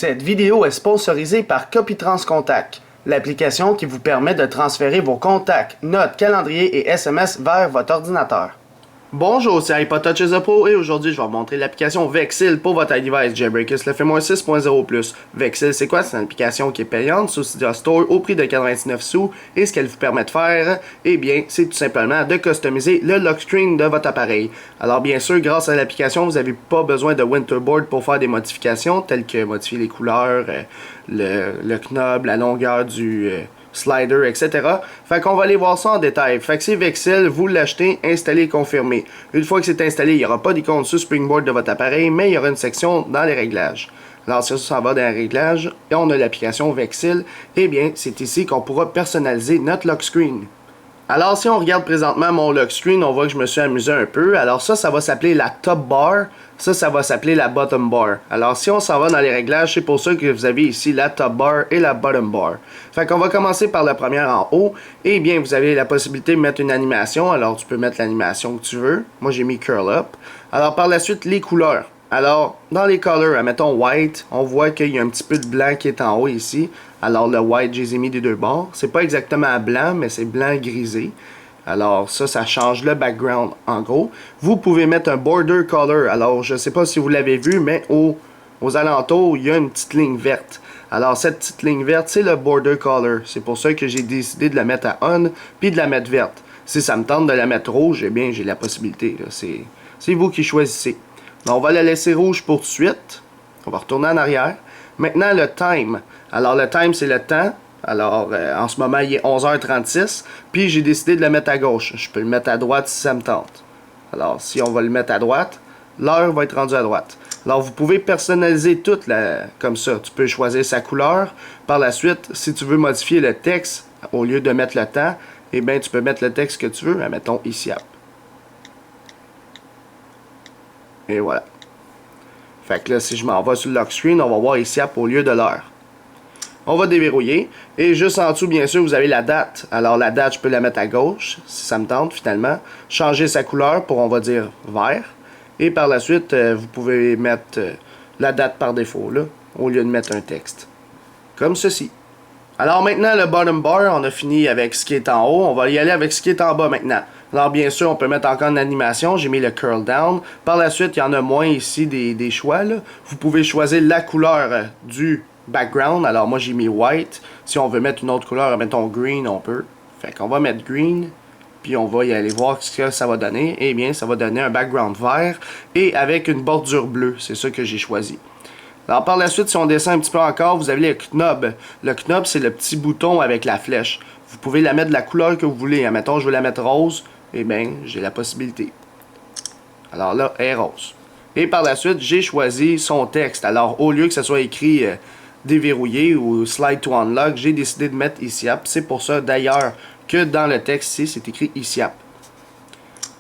Cette vidéo est sponsorisée par Copytrans Contact, l'application qui vous permet de transférer vos contacts, notes, calendriers et SMS vers votre ordinateur. Bonjour, c'est iPodTouch Pro et aujourd'hui je vais vous montrer l'application Vexil pour votre iDevice Jailbreakers le firmware 6.0+. Vexil c'est quoi? C'est une application qui est payante sous Cydia Store au prix de 99 sous et ce qu'elle vous permet de faire, eh bien, c'est tout simplement de customiser le lock screen de votre appareil. Alors bien sûr, grâce à l'application, vous n'avez pas besoin de Winterboard pour faire des modifications telles que modifier les couleurs, le knob, la longueur du slider, etc. Fait qu'on va aller voir ça en détail. Fait que c'est Vexil, vous l'achetez, installez, confirmez. Une fois que c'est installé, il n'y aura pas d'icône sur Springboard de votre appareil, mais il y aura une section dans les réglages. Alors si ça va dans les réglages, et on a l'application Vexil, eh bien c'est ici qu'on pourra personnaliser notre lock screen. Alors si on regarde présentement mon lock screen, on voit que je me suis amusé un peu. Alors ça va s'appeler la top bar. Ça va s'appeler la bottom bar. Alors si on s'en va dans les réglages, c'est pour ça que vous avez ici la top bar et la bottom bar. Fait qu'on va commencer par la première en haut. Eh bien, vous avez la possibilité de mettre une animation. Alors tu peux mettre l'animation que tu veux. Moi j'ai mis curl up. Alors par la suite, les couleurs. Alors, dans les colors, mettons white, on voit qu'il y a un petit peu de blanc qui est en haut ici. Alors le white, je les ai mis des deux bords. C'est pas exactement blanc, mais c'est blanc grisé. Alors ça change le background en gros. Vous pouvez mettre un border color. Alors je sais pas si vous l'avez vu, mais aux alentours, il y a une petite ligne verte. Alors cette petite ligne verte, c'est le border color. C'est pour ça que j'ai décidé de la mettre à on, puis de la mettre verte. Si ça me tente de la mettre rouge, eh bien j'ai la possibilité. C'est vous qui choisissez. Donc, on va la laisser rouge pour tout de suite. On va retourner en arrière. Maintenant, le time. Alors, le time, c'est le temps. Alors, en ce moment, il est 11h36. Puis, j'ai décidé de le mettre à gauche. Je peux le mettre à droite si ça me tente. Alors, si on va le mettre à droite, l'heure va être rendue à droite. Alors, vous pouvez personnaliser tout comme ça. Tu peux choisir sa couleur. Par la suite, si tu veux modifier le texte, au lieu de mettre le temps, eh bien, tu peux mettre le texte que tu veux. Mettons ici. Et voilà. Fait que là, si je m'en vais sur le lock screen, on va voir ici au lieu de l'heure. On va déverrouiller. Et juste en dessous, bien sûr, vous avez la date. Alors la date, je peux la mettre à gauche, si ça me tente finalement. Changer sa couleur pour, on va dire, vert. Et par la suite, vous pouvez mettre la date par défaut, là, au lieu de mettre un texte. Comme ceci. Alors maintenant, le bottom bar, on a fini avec ce qui est en haut. On va y aller avec ce qui est en bas maintenant. Alors bien sûr, on peut mettre encore une animation. J'ai mis le curl down. Par la suite, il y en a moins ici des choix. Là. Vous pouvez choisir la couleur du background. Alors moi, j'ai mis white. Si on veut mettre une autre couleur, mettons green, on peut. Fait qu'on va mettre green. Puis on va y aller voir ce que ça va donner. Eh bien, ça va donner un background vert et avec une bordure bleue. C'est ça que j'ai choisi. Alors par la suite, si on descend un petit peu encore, vous avez le knob. Le knob, c'est le petit bouton avec la flèche. Vous pouvez la mettre de la couleur que vous voulez. Mettons, je veux la mettre rose. Eh bien, j'ai la possibilité. Alors là, elle est rose. Et par la suite, j'ai choisi son texte. Alors, au lieu que ce soit écrit déverrouillé ou slide to unlock, j'ai décidé de mettre ICAP. C'est pour ça, d'ailleurs, que dans le texte ici, c'est écrit ICAP.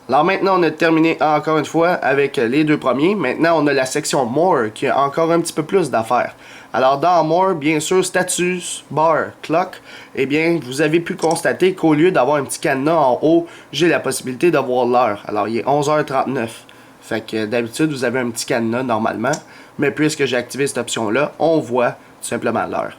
Alors maintenant, on a terminé encore une fois avec les deux premiers. Maintenant, on a la section More qui a encore un petit peu plus d'affaires. Alors dans More, bien sûr, status, bar, clock, eh bien, vous avez pu constater qu'au lieu d'avoir un petit cadenas en haut, j'ai la possibilité de voir l'heure. Alors il est 11h39. Fait que d'habitude, vous avez un petit cadenas normalement. Mais puisque j'ai activé cette option-là, on voit tout simplement l'heure.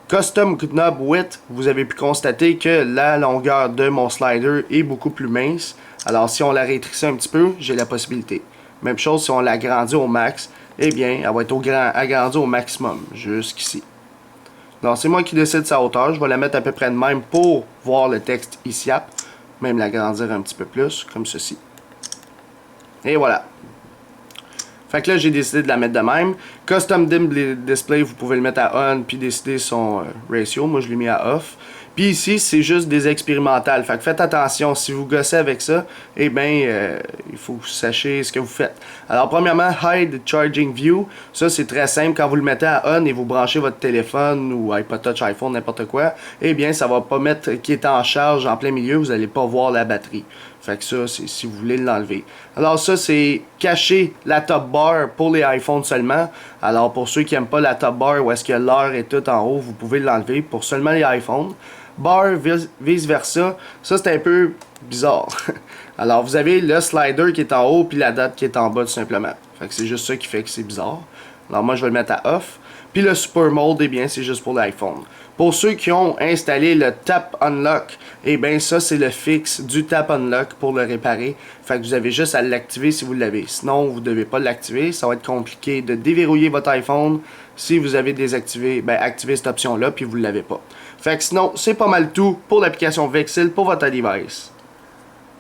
Custom Knob Width, vous avez pu constater que la longueur de mon slider est beaucoup plus mince. Alors si on la rétrécit un petit peu, j'ai la possibilité. Même chose si on l'agrandit au max, eh bien, elle va être agrandie au maximum, jusqu'ici. Donc c'est moi qui décide sa hauteur, je vais la mettre à peu près de même pour voir le texte ici. Même l'agrandir un petit peu plus, comme ceci. Et voilà. Fait que là, j'ai décidé de la mettre de même. Custom Dim Display, vous pouvez le mettre à on puis décider son ratio. Moi, je l'ai mis à off. Puis ici, c'est juste des expérimentales. Fait que faites attention. Si vous gossez avec ça, eh bien, il faut que vous sachiez ce que vous faites. Alors, premièrement, Hide Charging View. Ça, c'est très simple. Quand vous le mettez à on et vous branchez votre téléphone ou iPodTouch, iPhone, n'importe quoi, eh bien, ça va pas mettre qui est en charge en plein milieu. Vous n'allez pas voir la batterie. Fait que ça, c'est si vous voulez l'enlever. Alors ça, c'est cacher la top bar pour les iPhones seulement. Alors pour ceux qui n'aiment pas la top bar où est-ce que l'heure est tout en haut, vous pouvez l'enlever pour seulement les iPhones. Bar, vice versa, ça c'est un peu bizarre. Alors vous avez le slider qui est en haut puis la date qui est en bas tout simplement. Fait que c'est juste ça qui fait que c'est bizarre. Alors moi je vais le mettre à off. Puis le Super Mode, eh bien, c'est juste pour l'iPhone. Pour ceux qui ont installé le Tap Unlock, eh bien, ça, c'est le fixe du Tap Unlock pour le réparer. Fait que vous avez juste à l'activer si vous l'avez. Sinon, vous ne devez pas l'activer. Ça va être compliqué de déverrouiller votre iPhone si vous avez désactivé, ben, activé cette option-là, puis vous ne l'avez pas. Fait que sinon, c'est pas mal tout pour l'application Vexil pour votre device.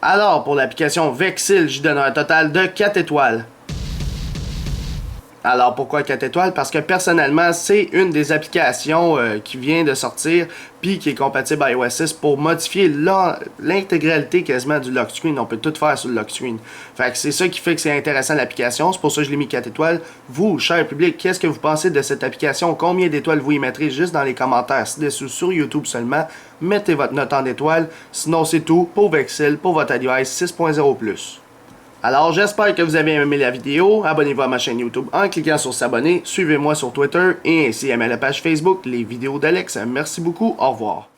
Alors, pour l'application Vexil, je donne un total de 4 étoiles. Alors pourquoi 4 étoiles? Parce que personnellement, c'est une des applications qui vient de sortir puis qui est compatible à iOS 6 pour modifier l'intégralité quasiment du lock screen. On peut tout faire sur le lock screen. Fait que c'est ça qui fait que c'est intéressant l'application. C'est pour ça que je l'ai mis 4 étoiles. Vous, cher public, qu'est-ce que vous pensez de cette application? Combien d'étoiles vous y mettrez juste dans les commentaires ci-dessous sur YouTube seulement? Mettez votre note en étoiles. Sinon, c'est tout pour Vexil, pour votre iOS 6.0+. Alors, j'espère que vous avez aimé la vidéo. Abonnez-vous à ma chaîne YouTube en cliquant sur s'abonner. Suivez-moi sur Twitter et ainsi aimez la page Facebook Les Vidéos d'Alex. Merci beaucoup. Au revoir.